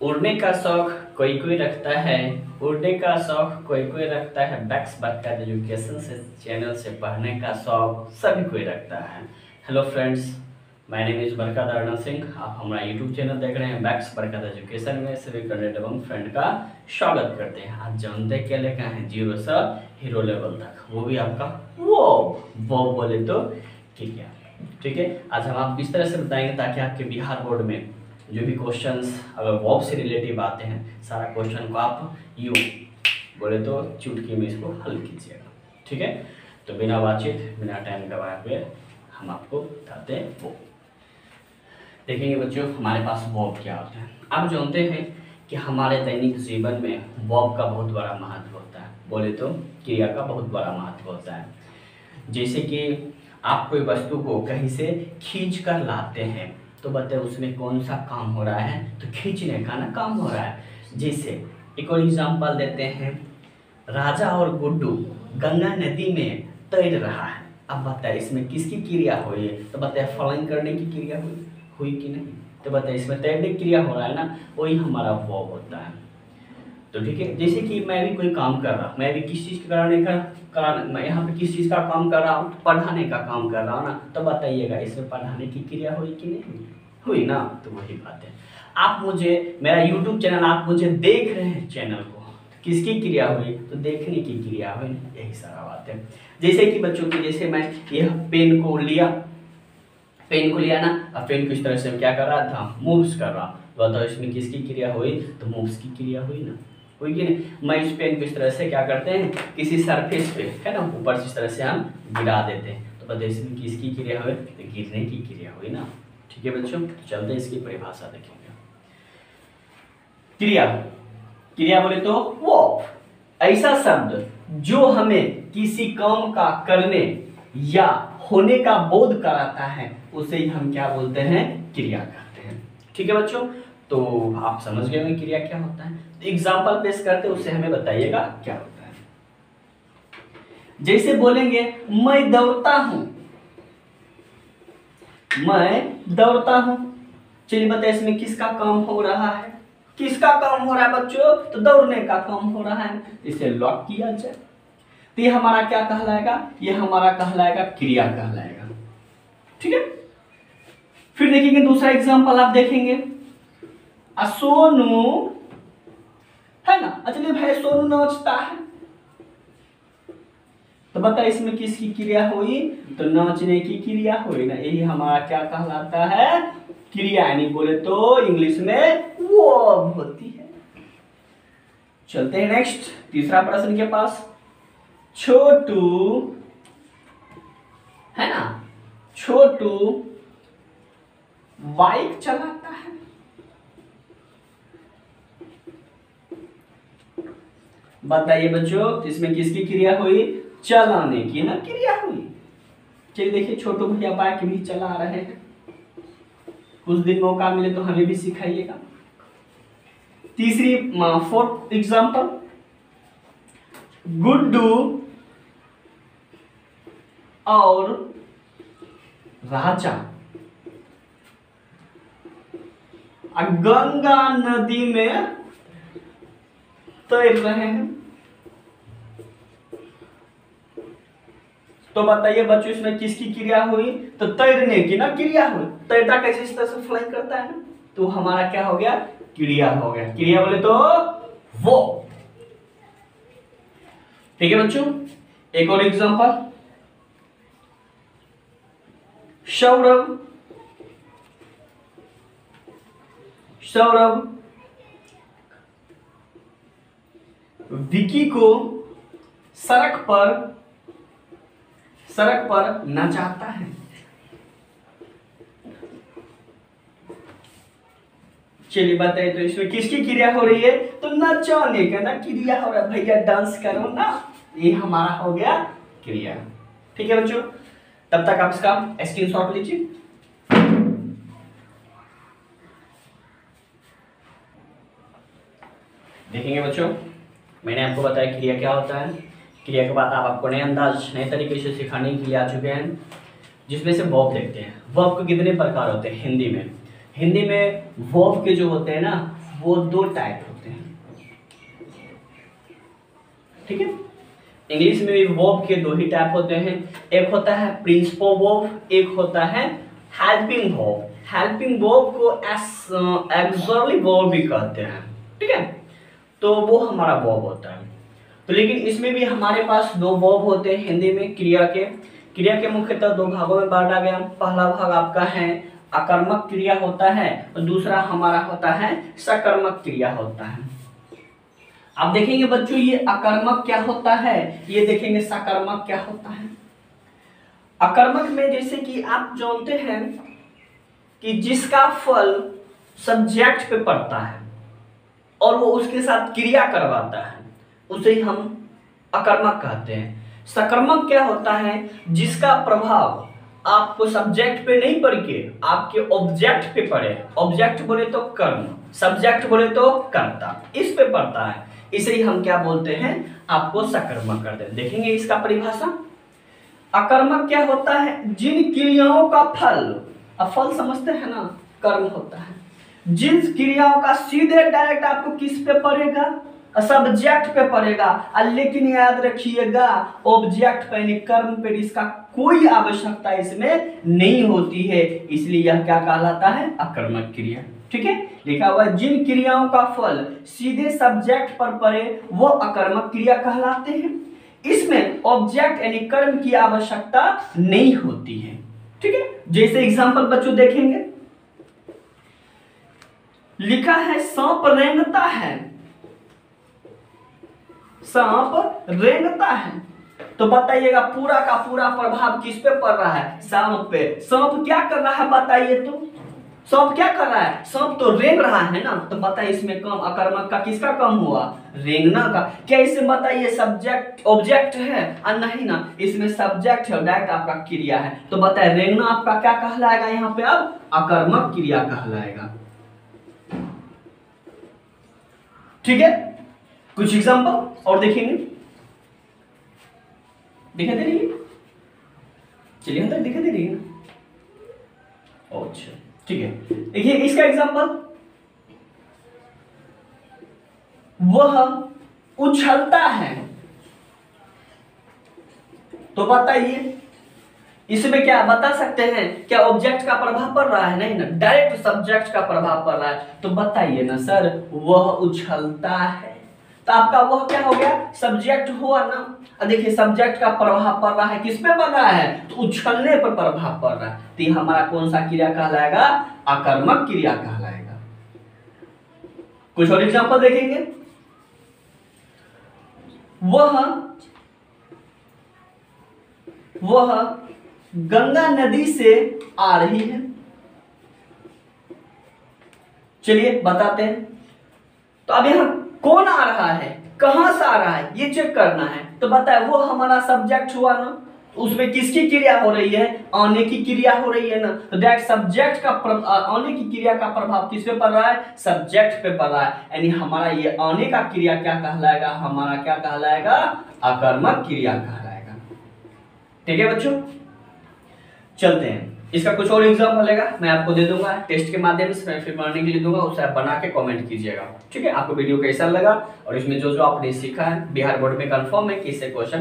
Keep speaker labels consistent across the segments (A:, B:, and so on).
A: उड़ने का शौक कोई कोई रखता है, उड़ने का शौक कोई कोई रखता है। बैक्स बरकत एजुकेशन से चैनल से पढ़ने का शौक सभी कोई रखता है। Hello friends, my name is बरकत अर्नल सिंह। आप हमारा यूट्यूब चैनल देख रहे हैं बैक्स बरकत एजुकेशन में सभी कैडेट एवं फ्रेंड का स्वागत करते हैं। आज जानते क्या लेकर हैं 0 से हीरो लेवल तक, वो भी आपका वो बोले तो ठीक है। आज हम आप इस तरह से बताएंगे ताकि आपके बिहार बोर्ड में जो भी क्वेश्चंस अगर वर्ब से रिलेटिव आते हैं सारा क्वेश्चन को आप यूँ बोले तो चुटकी में इसको हल कीजिएगा। ठीक है, तो बिना बातचीत बिना टाइम गवाए हुए हम आपको बताते हैं वो देखेंगे। बच्चों, हमारे पास वर्ब क्या होता है। आप जानते हैं कि हमारे दैनिक जीवन में वर्ब का बहुत बड़ा महत्व होता है, बोले तो क्रिया का बहुत बड़ा महत्व होता है। जैसे कि आप कोई वस्तु को कहीं से खींच कर लाते हैं तो बताए उसमें कौन सा काम हो रहा है, तो खींचने का ना काम हो रहा है। जैसे एक और एग्जांपल देते हैं, राजा और गुड्डू गंगा नदी में तैर रहा है। अब बताए इसमें किसकी क्रिया हुई है, तो बताए फ्लाइंग करने की क्रिया हुई कि नहीं, तो बताए इसमें तैरने की क्रिया हो रहा है ना, वही हमारा वर्ब होता है। तो ठीक है, जैसे कि मैं भी कोई काम कर रहा हूँ, मैं भी किस चीज़ मैं यहाँ पे किस चीज़ का काम कर रहा हूँ, पढ़ाने का काम कर रहा हूँ ना, तो बताइएगा इसमें पढ़ाने की क्रिया हुई कि नहीं हुई ना। तो वही बात है, आप मुझे मेरा यूट्यूब चैनल आप मुझे देख रहे हैं चैनल को, तो किसकी क्रिया हुई, तो देखने की क्रिया हुई, यही सारा बात है। जैसे कि बच्चों की जैसे मैं यह पेन को लिया ना, अब पेन को इस तरह से क्या कर रहा था, मूव्स कर रहा, तो बताओ इसमें किसकी क्रिया हुई, तो मूव्स की क्रिया हुई ना, हुई कि नहीं। मैं इस पेन को इस तरह से क्या करते हैं, किसी सरफेस पे है ना ऊपर से इस तरह से हम गिरा देते हैं, तो बताइए इसमें किसकी क्रिया हुई, तो गिरने की क्रिया हुई ना। ठीक है बच्चों, चलते हैं इसकी परिभाषा देखेंगे। क्रिया बोले तो वो ऐसा शब्द जो हमें किसी काम का करने या होने का बोध कराता है उसे ही हम क्या बोलते हैं, क्रिया कहते हैं। ठीक है बच्चों, तो आप समझ गए होंगे क्रिया क्या होता है। एग्जाम्पल पेश करते उससे हमें बताइएगा क्या होता है। जैसे बोलेंगे मैं दौड़ता हूं, मैं दौड़ता हूं, चलिए बताइए इसमें किसका काम हो रहा है, किसका काम हो रहा है बच्चों, तो दौड़ने का काम हो रहा है। इसे लॉक किया जाए तो ये हमारा क्या कहलाएगा, ये हमारा कहलाएगा क्रिया कहलाएगा। ठीक है, फिर देखेंगे दूसरा एग्जांपल आप देखेंगे, सोनू है ना, चलिए भाई सोनू नाचता है, तो बता इसमें किसकी क्रिया हुई, तो नाचने की क्रिया हुई ना, यही हमारा क्या कहलाता है, क्रिया, यानी बोले तो इंग्लिश में वर्ब होती है। चलते हैं नेक्स्ट तीसरा प्रश्न के पास। छोटू है ना, छोटू बाइक चलाता है, बताइए बच्चों इसमें किसकी क्रिया हुई, चलाने की ना क्रिया हुई। चलिए देखिए छोटू भैया बाइक भी चला रहे हैं, कुछ दिन मौका मिले तो हमें भी सिखाइएगा। तीसरी फोर्थ एग्जांपल, गुड्डू और राजा गंगा नदी में तैर रहे हैं, तो बताइए बच्चों इसमें किसकी क्रिया हुई, तो तैरने की ना क्रिया हुई। तैरता कैसे इस तरह से फ्लाई करता है ना, तो हमारा क्या हो गया, क्रिया हो गया। क्रिया बोले तो वो। ठीक है बच्चों, एक और एग्जांपल, सौरभ विकी को सड़क पर नचाता है, चलिए बताइए तो इसमें किसकी क्रिया हो रही है, तो नचाने का ना क्रिया हो रहा है, भैया डांस करो ना, ये हमारा हो गया क्रिया। ठीक है बच्चों, तब तक आप इसका स्क्रीनशॉट लीजिए। देखेंगे बच्चों, मैंने आपको बताया क्रिया क्या होता है। क्रिया के बाद आप आपको नए तरीके से सिखाने के लिए आ चुके हैं, जिसमें से वर्ब देखते हैं। वर्ब के कितने प्रकार होते हैं हिंदी में। हिंदी में वर्ब के जो होते हैं ना वो दो टाइप होते हैं, ठीक है। इंग्लिश में भी वर्ब के दो ही टाइप होते हैं, एक होता है प्रिंसिपल वर्ब, एक होता है हेल्पिंग वर्ब। हेल्पिंग वर्ब को एक्सुअली वर्ब भी कहते हैं, ठीक है। तो वो हमारा वर्ब होता है। तो लेकिन इसमें भी हमारे पास दो वर्ब होते हैं हिंदी में, क्रिया के मुख्यतः दो भागों में बांटा गया। पहला भाग आपका है आकर्मक क्रिया होता है और दूसरा हमारा होता है सकर्मक क्रिया होता है। आप देखेंगे बच्चों ये अकर्मक क्या होता है, ये देखेंगे सकर्मक क्या होता है। अकर्मक में जैसे कि आप जानते हैं कि जिसका फल सब्जेक्ट पे पड़ता है और वो उसके साथ क्रिया करवाता है उसे ही हम अकर्मक कहते हैं। सकर्मक क्या होता है, जिसका प्रभाव आपको सब्जेक्ट पे नहीं पड़ के आपके ऑब्जेक्ट पे पड़े। ऑब्जेक्ट बोले तो कर्म, सब्जेक्ट बोले तो कर्ता, इस पे पड़ता है, इसे ही हम क्या बोलते हैं, आपको सकर्मक करते हैं। देखेंगे इसका परिभाषा। अकर्मक क्या होता है, जिन क्रियाओं का फल समझते हैं ना, कर्म होता है। जिन क्रियाओं का सीधे डायरेक्ट आपको किस पे पड़ेगा, सब्जेक्ट पे पड़ेगा, लेकिन याद रखिएगा ऑब्जेक्ट पे यानी कर्म पे इसका कोई आवश्यकता इसमें नहीं होती है, इसलिए यह क्या कहलाता है, अकर्मक क्रिया, ठीक है। लिखा हुआ है जिन क्रियाओं का फल सीधे सब्जेक्ट पर पड़े वो अकर्मक क्रिया कहलाते हैं। इसमें ऑब्जेक्ट यानी कर्म की आवश्यकता नहीं होती है, ठीक है। जैसे एग्जांपल बच्चों देखेंगे, लिखा है सांप रेंगता है, सांप रेंगता है, तो बताइएगा पूरा का पूरा प्रभाव किस पे पड़ रहा है, सांप पे। सांप क्या कर रहा है बताइए, तो सांप क्या कर रहा है, सांप तो रेंग रहा है ना, तो बताइए इसमें कम अकर्मक का किसका कम हुआ, रेंगना का। क्या इसमें बताइए सब्जेक्ट ऑब्जेक्ट है, नहीं ना, इसमें सब्जेक्ट है, डायरेक्ट आपका क्रिया है, तो बताइए रेंगना आपका क्या कहलाएगा, यहाँ पे अब अकर्मक क्रिया कहलाएगा, ठीक है। कुछ एग्जांपल और देखेंगे, दिखाई दे रही है, चलिए हम तक दिखाई दे रही है ना, अच्छा ठीक है। देखिए इसका एग्जांपल, वह उछलता है, तो बताइए इसमें क्या बता सकते हैं, क्या ऑब्जेक्ट का प्रभाव पड़ रहा है, नहीं ना, डायरेक्ट सब्जेक्ट का प्रभाव पड़ रहा है, तो बताइए ना सर वह उछलता है, तो आपका वह क्या हो गया, सब्जेक्ट हुआ ना। देखिए सब्जेक्ट का प्रभाव पड़ रहा है, किस पे पड़ रहा है, तो उछलने पर प्रभाव पड़ रहा है, तो ये हमारा कौन सा क्रिया कहलाएगा, अकर्मक क्रिया कहलाएगा। कुछ और एग्जांपल देखेंगे, वह गंगा नदी से आ रही है, चलिए बताते हैं। तो अब यहां कौन आ रहा है, कहां से आ रहा है, ये चेक करना है, तो बताए वो हमारा सब्जेक्ट हुआ ना, उसमें किसकी क्रिया हो रही है, आने की क्रिया हो रही है ना, तो दैट सब्जेक्ट का आने की क्रिया का प्रभाव किस पे पड़ रहा है, सब्जेक्ट पे पड़ रहा है, यानी हमारा ये आने का क्रिया क्या कहलाएगा, हमारा क्या कहलाएगा, अकर्मक क्रिया कहलाएगा, ठीक है बच्चों। चलते हैं, इसका कुछ और एग्जाम्पल लेगा मैं आपको दे दूंगा टेस्ट के माध्यम से, मैं फिर लर्निंग के लिए दूंगा, उसे आप बना के कमेंट कीजिएगा, ठीक है। आपको वीडियो कैसा लगा और इसमें जो जो आपने सीखा है बिहार बोर्ड में कंफर्म है कि इससे क्वेश्चन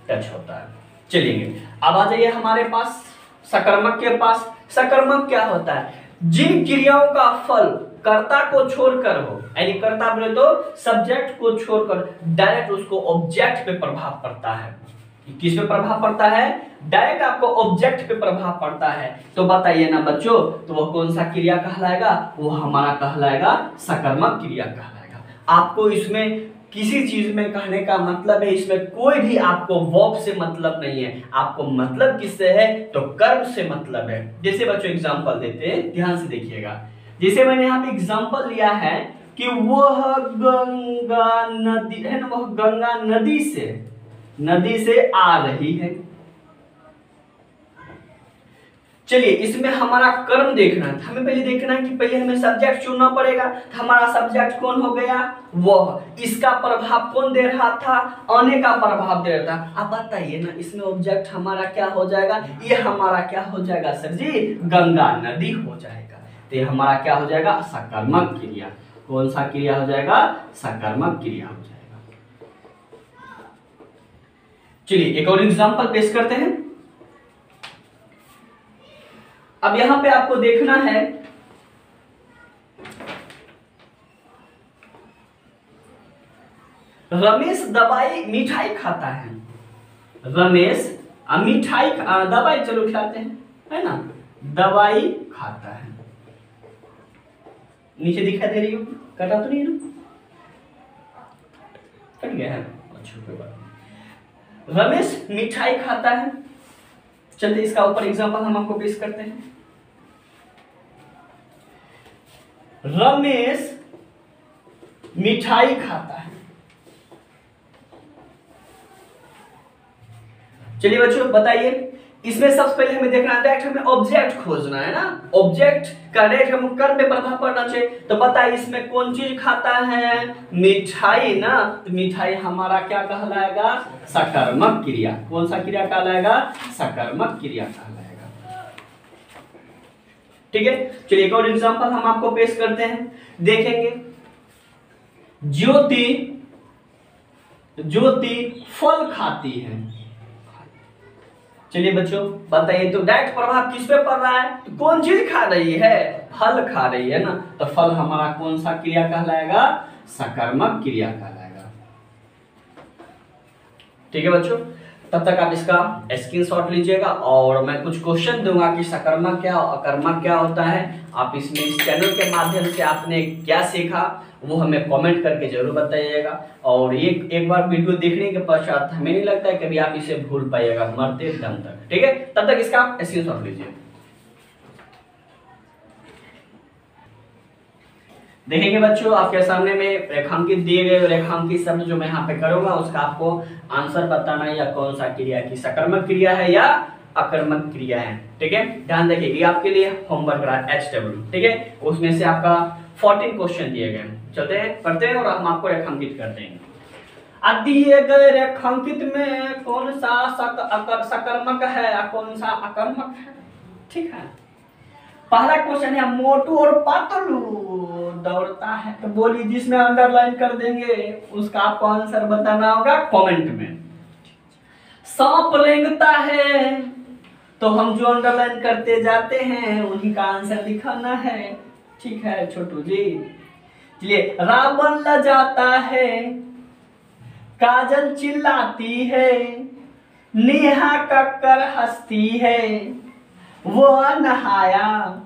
A: टच होता है। चलिए अब आ जाइए हमारे पास सकर्मक के पास। सकर्मक क्या होता है, जिन क्रियाओं का फल कर्ता को छोड़कर हो, यानी कर्ता बोले तो सब्जेक्ट को छोड़कर डायरेक्ट उसको ऑब्जेक्ट पे प्रभाव पड़ता है। किस पे प्रभाव पड़ता है, डायरेक्ट आपको ऑब्जेक्ट पे प्रभाव पड़ता है, तो बताइए ना बच्चों, तो वो कौन सा क्रिया कहलाएगा, वो हमारा कहलाएगा सकर्मक क्रिया कहलाएगा। आपको इसमें किसी चीज में कहने का मतलब है, इसमें कोई भी आपको वर्ब से मतलब नहीं है, आपको मतलब किससे है, तो कर्म से मतलब है। जैसे बच्चों एग्जांपल देते हैं, ध्यान से देखिएगा। जैसे मैंने यहाँ पे एग्जांपल लिया है कि वह गंगा नदी है ना, वह गंगा नदी से आ रही है। चलिए इसमें हमारा कर्म देखना है, हमें पहले देखना है कि पहले हमें सब्जेक्ट चुनना पड़ेगा। तो हमारा सब्जेक्ट कौन हो गया, वह। इसका प्रभाव कौन दे रहा था, आने का प्रभाव दे रहा था। अब बताइए ना इसमें ऑब्जेक्ट हमारा क्या हो जाएगा, ये हमारा क्या हो जाएगा सर जी, गंगा नदी हो जाएगा। तो ये हमारा क्या हो जाएगा, सकर्मक क्रिया। कौन सा क्रिया हो जाएगा? सकर्मक क्रिया हो जाएगा। चलिए एक और एग्जांपल पेश करते हैं। अब यहां पे आपको देखना है, रमेश मिठाई खाता है। रमेश मिठाई दवाई चलो खिलाते हैं, है ना, दवाई खाता है। नीचे दिखाई दे रही हो, कटा तो नहीं है ना? कट गया है, अच्छा कोई बात नहीं। रमेश मिठाई खाता है। चलिए इसका ऊपर एग्जांपल हम आपको पेश करते हैं। रमेश मिठाई खाता है। चलिए बच्चों बताइए, इसमें सबसे पहले हमें देखना है, डायरेक्ट हमें ऑब्जेक्ट खोजना है ना। ऑब्जेक्ट का डायरेक्ट हम कर्म पे प्रभाव पड़ना चाहिए। तो बताइए इसमें कौन चीज खाता है? मिठाई ना। तो मिठाई हमारा क्या कहलाएगा? सकर्मक क्रिया। कौन सा क्रिया कहलाएगा? सकर्मक क्रिया कहलाएगा। ठीक है, चलिए एक और एग्जांपल हम आपको पेश करते हैं, देखेंगे। ज्योति फल खाती है। चलिए बच्चों बताइए, तो डायरेक्ट प्रभाव किस पे पड़ रहा है? तो कौन चीज खा रही है? फल खा रही है ना। तो फल हमारा कौन सा क्रिया कहलाएगा? सकर्मक क्रिया कहलाएगा। ठीक है बच्चों, तब तक आप इसका स्क्रीनशॉट लीजिएगा और मैं कुछ क्वेश्चन दूंगा कि सकर्मक क्या और अकर्मक क्या होता है। आप इसमें इस चैनल के माध्यम से आपने क्या सीखा वो हमें कमेंट करके जरूर बताइएगा। और ये एक बार वीडियो देखने के पश्चात हमें नहीं लगता है कभी आप इसे भूल पाइएगा मरते दम तक। ठीक है, तब तक इसका स्क्रीनशॉट लीजिए। देखेंगे बच्चों, आपके सामने में रेखांकित दिए गए रेखांकित शब्द जो मैं यहाँ पे करूंगा उसका आपको आंसर बताना है, या कौन सा क्रिया की सकर्मक क्रिया है या अकर्मक क्रिया है। ठीक है, ध्यान रखिए, ये आपके लिए होमवर्क रहा है HW। ठीक है, उसमें से आपका 14 क्वेश्चन दिए गए। चलते हैं पढ़ते हैं और हम आपको रेखांकित करते हैं। दिए गए रेखांकित में कौन सा सकर्मक है या कौन सा अकर्मक है? ठीक है, पहला क्वेश्चन है, मोटू और पतलू दौड़ता है। तो बोलिए, जिसमें अंडरलाइन कर देंगे उसका आपको आंसर बताना होगा कमेंट में। सांप रेंगता है, तो हम जो अंडरलाइन करते जाते हैं उन्हीं का आंसर दिखाना है। ठीक है छोटू जी। चलिए, रावण लजाता है, काजल चिल्लाती है, नेहा कक्कर हंसती है, वो नहाया,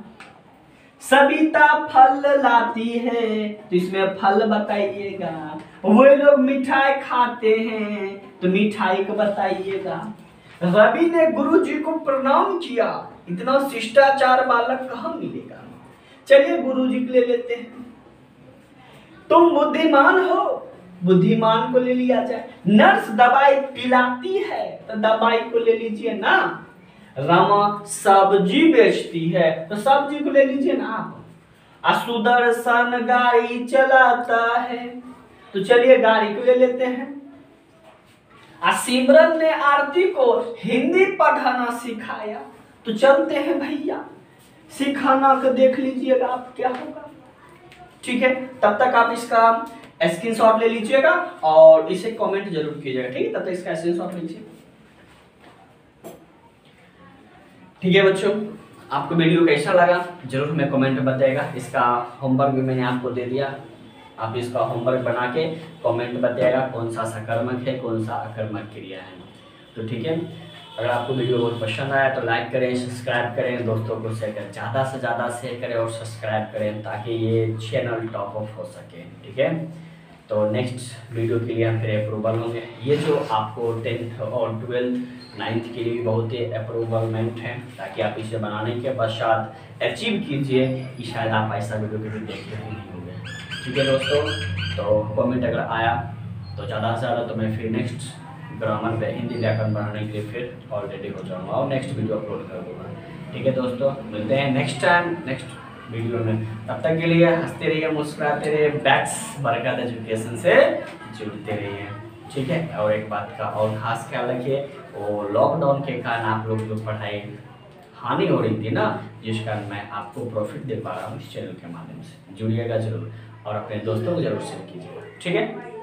A: सविता फल लाती है। तो इसमें फल बताइएगा। वो लोग मिठाई खाते हैं, तो मिठाई को बताइएगा। रवि ने गुरुजी को प्रणाम किया, इतना शिष्टाचार बालक कहाँ मिलेगा? चलिए गुरुजी को ले लेते हैं। तुम बुद्धिमान हो, बुद्धिमान को ले लिया जाए। नर्स दवाई पिलाती है, तो दवाई को ले लीजिए ना। रमा सब्जी बेचती है, तो सब्जी को ले लीजिए ना आप। सुदर्शन गाड़ी चलाता है, तो चलिए गाड़ी को ले लेते हैं। सिमरन ने आरती को हिंदी पढ़ाना सिखाया, तो चलते हैं भैया सिखाना को देख लीजिएगा आप क्या होगा। ठीक है, तब तक आप इसका स्क्रीनशॉट ले लीजिएगा और इसे कमेंट जरूर कीजिएगा। ठीक है, तब तक इसका स्क्रीनशॉट लीजिए। ठीक है बच्चों, आपको वीडियो कैसा लगा जरूर हमें कमेंट में बताइएगा। इसका होमवर्क भी मैंने आपको दे दिया, आप इसका होमवर्क बना के कमेंट बताइएगा कौन सा सकर्मक है कौन सा अकर्मक क्रिया है। तो ठीक है, अगर आपको वीडियो बहुत पसंद आया तो लाइक करें, सब्सक्राइब करें, दोस्तों को शेयर करें, ज़्यादा से ज़्यादा शेयर करें और सब्सक्राइब करें ताकि ये चैनल टॉप अप हो सके। ठीक है, तो नेक्स्ट वीडियो के लिए हम फिर अप्रूवल होंगे। ये जो आपको 10th और 12th 9th के लिए भी बहुत ही अप्रूवलमेंट है, ताकि आप इसे बनाने के पश्चात अचीव कीजिए कि शायद आप ऐसा वीडियो कभी देखे ही नहीं होंगे। ठीक है दोस्तों, तो कमेंट अगर आया तो ज़्यादा से ज़्यादा तो मैं फिर नेक्स्ट ग्रामर पे हिंदी व्याकरण बनाने के लिए फिर ऑलरेडी हो जाऊँगा और नेक्स्ट वीडियो अपलोड कर दूँगा। ठीक है दोस्तों, मिलते हैं नेक्स्ट टाइम नेक्स्ट वीडियो में। तब तक के लिए हंसते रहिए, मुस्कुराते रहिए, बैक्स बरकत एजुकेशन से जुड़ते रहिए। ठीक है, और एक बात का और खास ख्याल रखिए, वो लॉकडाउन के कारण आप लोग जो पढ़ाई हानि हो रही थी ना, जिस कारण मैं आपको प्रॉफिट दे पा रहा हूँ इस चैनल के माध्यम से, जुड़िएगा जरूर। और अपने दोस्तों को जरूर शेयर कीजिएगा। ठीक है।